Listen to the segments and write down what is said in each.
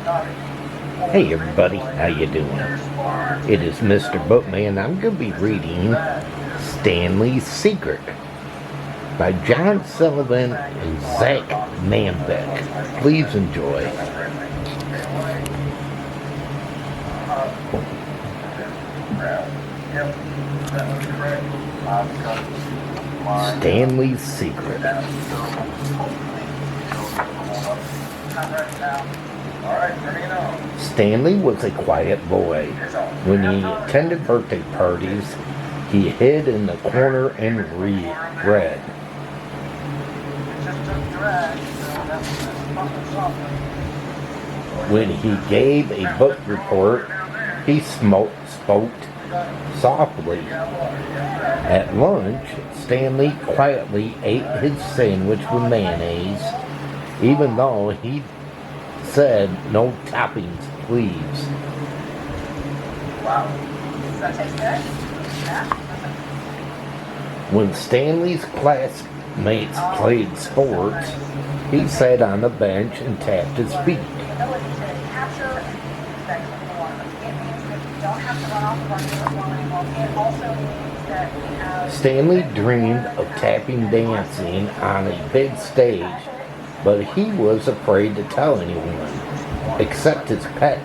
Hey everybody, how you doing? It is Mr. Bookman. I'm going to be reading Stanley's Secret by John Sullivan and Zach Manbeck. Please enjoy. Stanley's Secret. Stanley was a quiet boy. When he attended birthday parties, he hid in the corner and read. When he gave a book report, he spoke softly. At lunch, Stanley quietly ate his sandwich with mayonnaise, even though he said no toppings, please. Wow. Does that taste good? Yeah? When Stanley's classmates played sports, he sat on the bench and tapped his feet. The ability to capture and use that clinical armor. It means that we don't have to run off of our favorite form anymore. It also means that we have... Stanley dreamed of tapping dancing on a big stage, but he was afraid to tell anyone, except his pet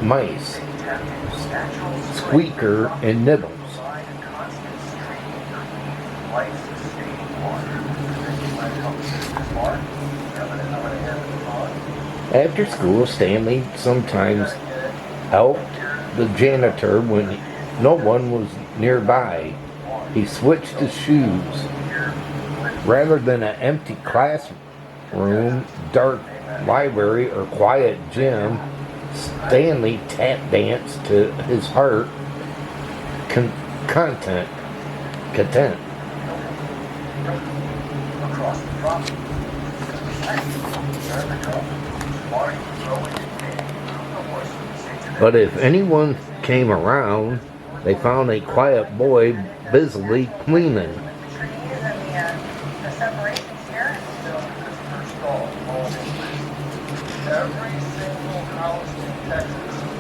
mice, Squeaker and Nibbles. After school, Stanley sometimes helped the janitor when no one was nearby. He switched his shoes. Rather than an empty classroom, dark library, or quiet gym, Stanley tap danced to his heart content. But if anyone came around, they found a quiet boy busily cleaning.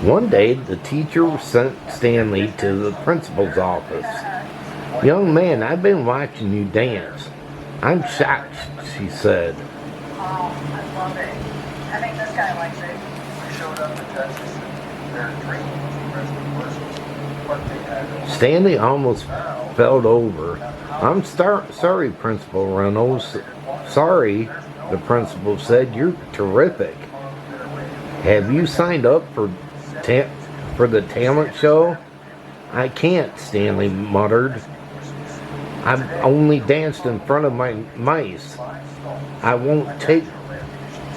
One day, the teacher sent Stanley to the principal's office. "Young man, I've been watching you dance. I'm shocked," she said. Oh, I love it. I think this guy likes it. We showed up in Texas and their dream was what they had. Stanley almost fell over. "I'm sorry, Principal Reynolds." "Sorry," the principal said. "You're terrific. Have you signed up for the talent show?" "I can't," Stanley muttered. "I've only danced in front of my mice." "I won't take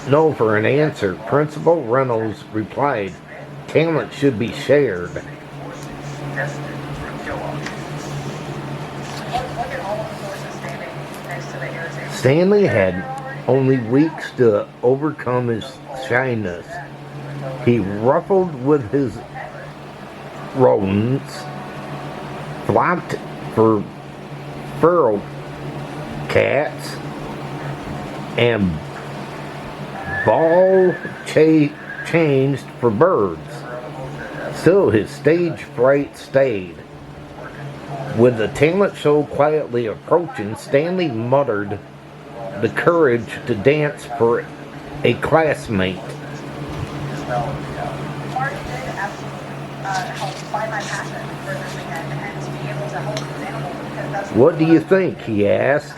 no for an answer," Principal Reynolds replied. "Talent should be shared." Stanley had only weeks to overcome his shyness. He ruffled with his rodents, flopped for feral cats, and ball changed for birds. Still, his stage fright stayed. With the talent show quietly approaching, Stanley muttered the courage to dance for a classmate. Marty did absolutely help find my passion for this and to be able to help these animals because that's "What do you think?" he asked.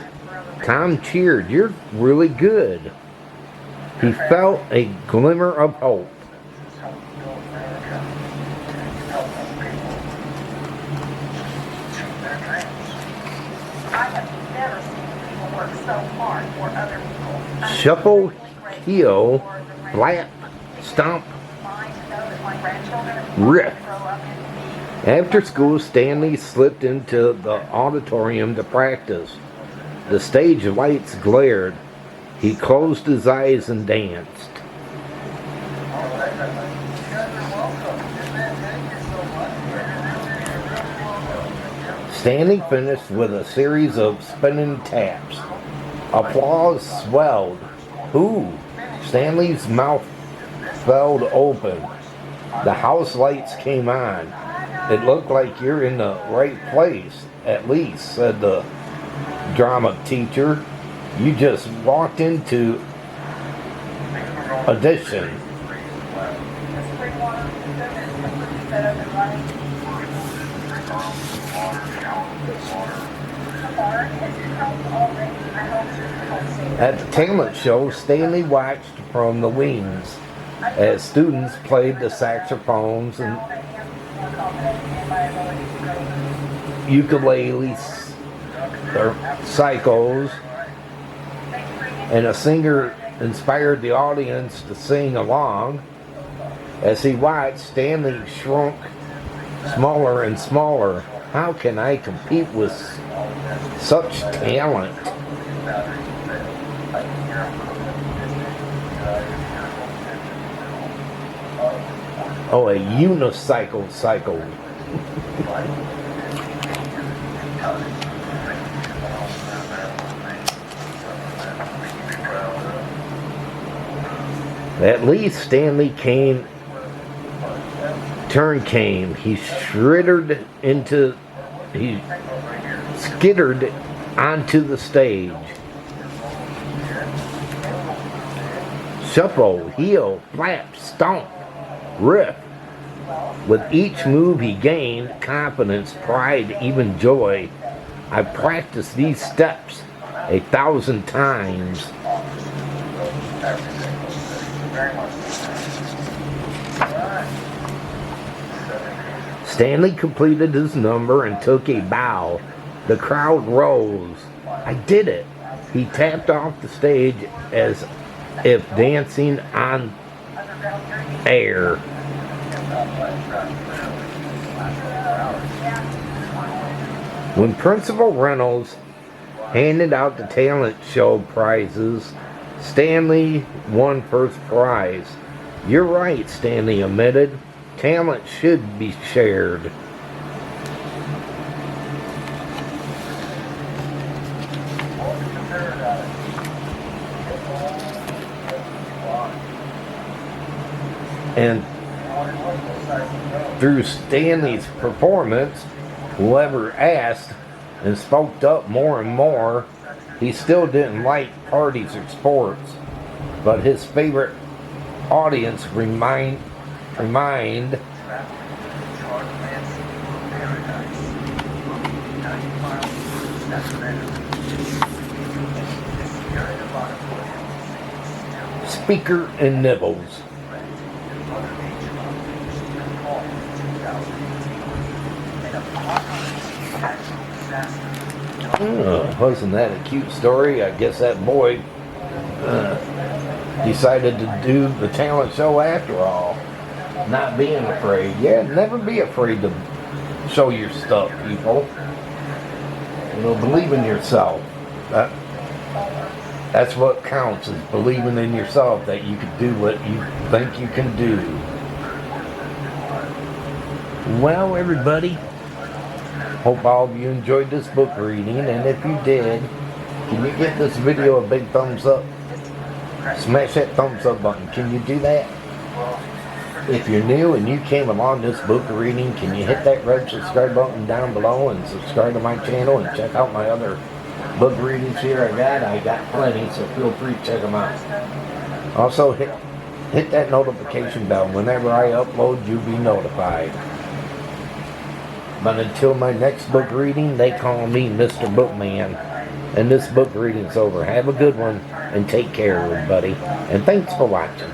Tom cheered. "You're really good." He felt a glimmer of hope. I have never seen people work so hard for other people. Shuffle, heel, flap, stomp, riff. After school, Stanley slipped into the auditorium to practice. The stage lights glared. He closed his eyes and danced. Stanley finished with a series of spinning taps. Applause swelled. "Ooh!" Stanley's mouth fell open. The house lights came on. It looked like you're in the right place, at least, said the drama teacher. You just walked into audition. At the talent show, Stanley watched from the wings as students played the saxophones and ukuleles, or psychos, and a singer inspired the audience to sing along. As he watched, Stanley shrunk smaller and smaller. How can I compete with such talent? Oh, a unicycle cycle. At least Stanley came. Turn came. He skittered onto the stage. Shuffle, heel, flap, stomp, riff. With each move he gained confidence, pride, even joy. I practiced these steps 1,000 times. Stanley completed his number and took a bow. The crowd rose. I did it. He tapped off the stage as if dancing on air. When Principal Reynolds handed out the talent show prizes, Stanley won first prize. You're right, Stanley admitted. Talent should be shared. And through Stanley's performance, whoever asked and spoke up more and more, he still didn't like parties or sports, but his favorite audience remained Speaker and Nibbles. Wasn't that a cute story? I guess that boy decided to do the talent show after all. Not being afraid. Yeah, never be afraid to show your stuff, people. You know, believe in yourself. That's what counts, is believing in yourself that you can do what you think you can do. Well, everybody, hope all of you enjoyed this book reading, and if you did, can you give this video a big thumbs up? Smash that thumbs up button. Can you do that? If you're new and you came along this book reading, can you hit that red subscribe button down below and subscribe to my channel and check out my other book readings here I got plenty, so feel free to check them out. Also hit that notification bell. Whenever I upload, you'll be notified. But until my next book reading, they call me Mr. Bookman. And this book reading's over. Have a good one and take care, everybody. And thanks for watching.